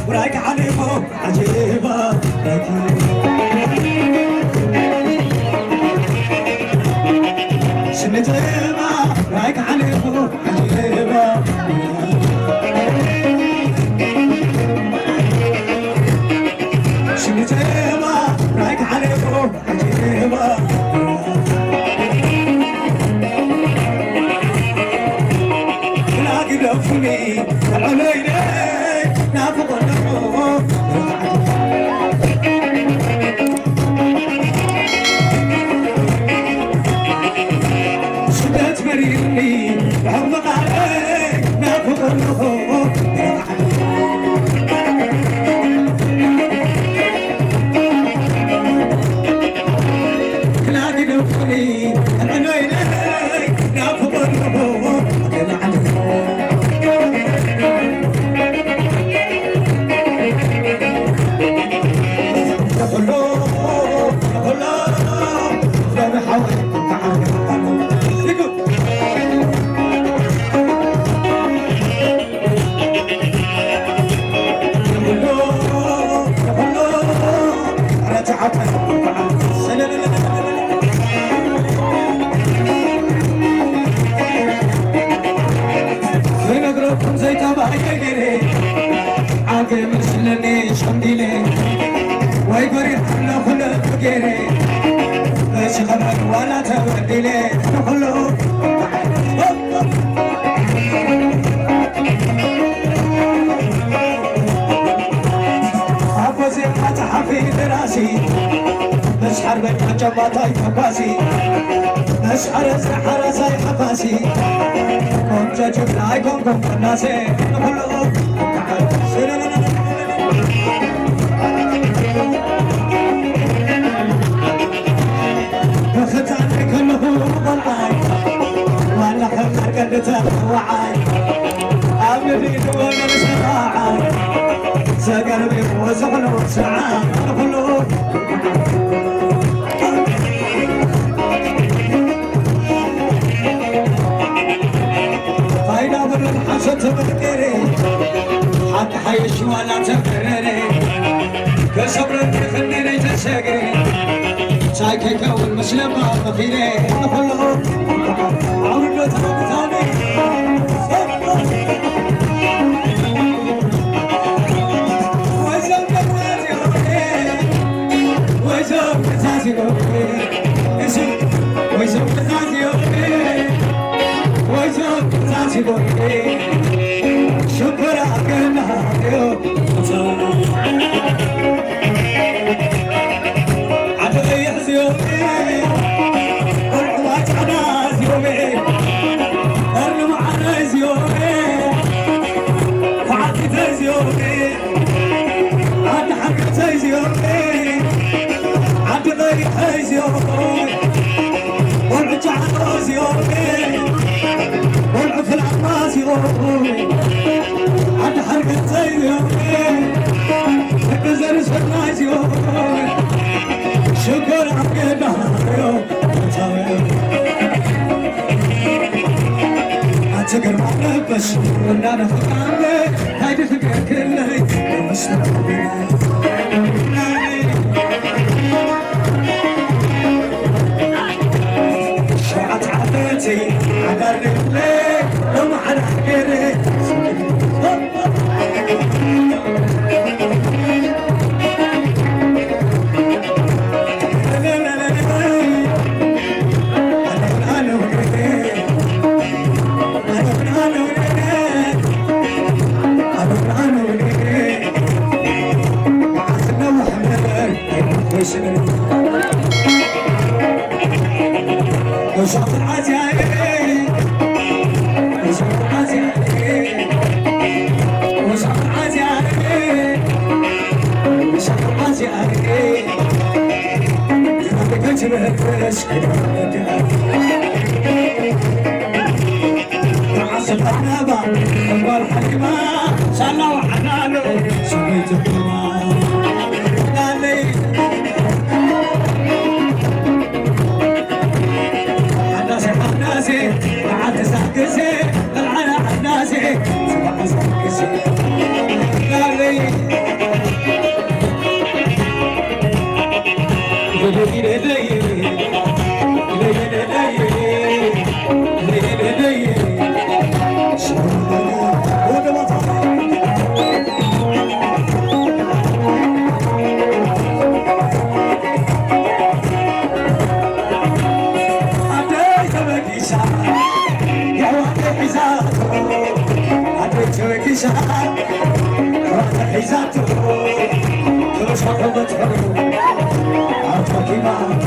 وراك عليكم عجيبة شنتيبة راك عليكم عجيبة شنتيبة راك عليكم عجيبة لفني علينا نافض النور شدت مريني عمق عليك نافض النور تلاقي لفني علينا نافض النور ويقري حنا خلق بقيري ايش خبر ولا تودي لي نخلو حفظي فتح في دراسي نشحر بين جباتي فباسي نشحر سحر زي حفاسي كنت جبت لايكم كنت ناسي نخلو ختانك كله ضلعاي ولا خمر قدته وعاي أبدي دون السراعاي سقلبي وزغل وسعاي كله فايدة من الحسد بالكري حتى حيش ولا تكرري كصبر خليني تسقري سايكك والمسلم ما فيني كله عمرنا تمام ثاني وزم بتازي وزم بتازي اسم وزم بتازي وزم بتازي شكرا كنا عند حركة زي بزر سرناز شكر عقيدة أتذكر معنا بس وانا نفقعني هايدي فكرة كلي ومسلمين شعت عبيتي على رجلي لو على حقيري وشاط العزايم وشاط العزايم وشاط العزايم وشاط العزايم ما بقيت بهالفش عصب العنبة والحكمة صلوا حنانه سويت الدماء بعد ساكسي طلعنا عالناسي سبع ساكسي قال لي زاتو تشوفوا بتحبوا عرفتي ما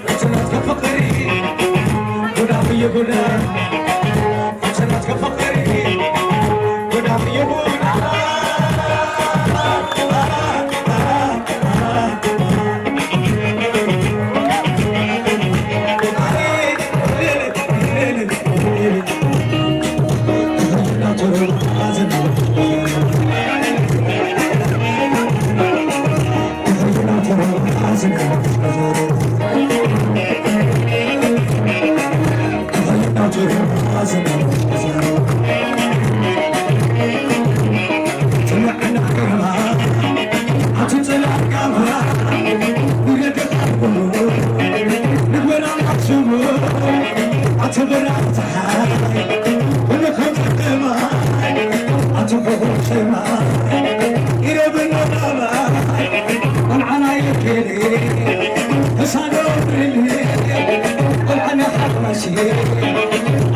فصلت كفقري ولا في يقولها فصلت كفقري ولا في يقولها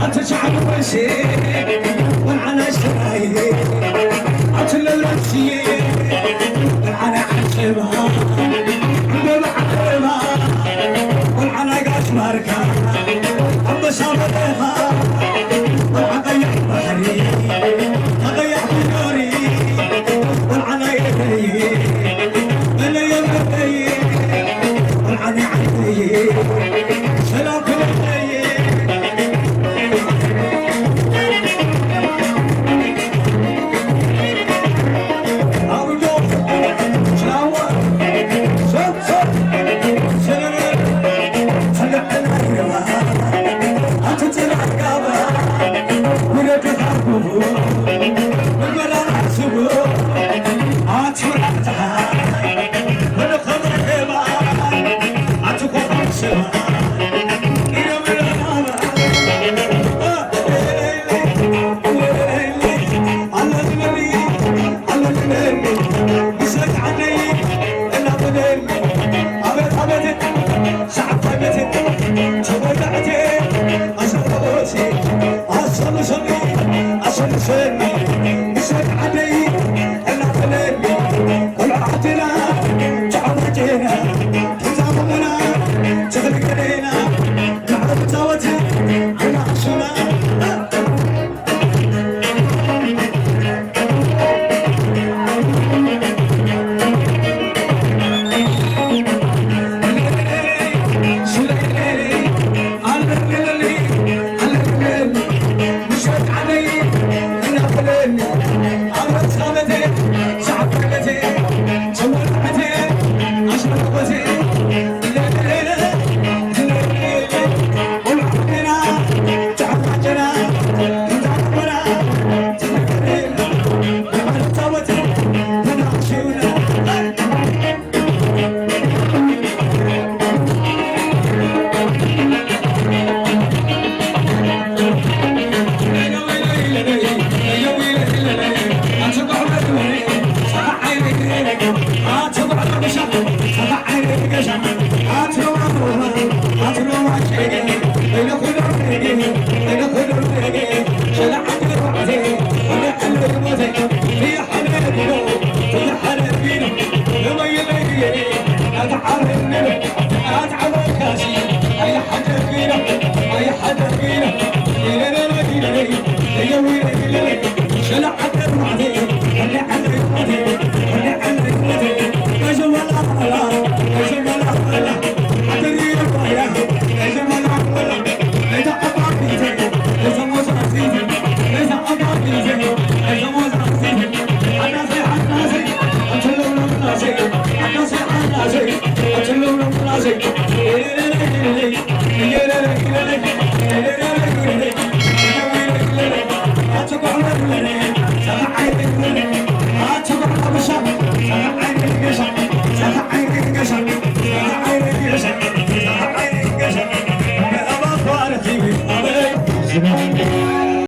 أتشعب وشي والعنا شراي أتل الوشي والعنا حشبا بمعلمة والعنا قاش ماركا أبا شابتها والعنا يحبري أغيح بنوري والعنا يدي من يمدي والعنا عندي سلام كل Yeah.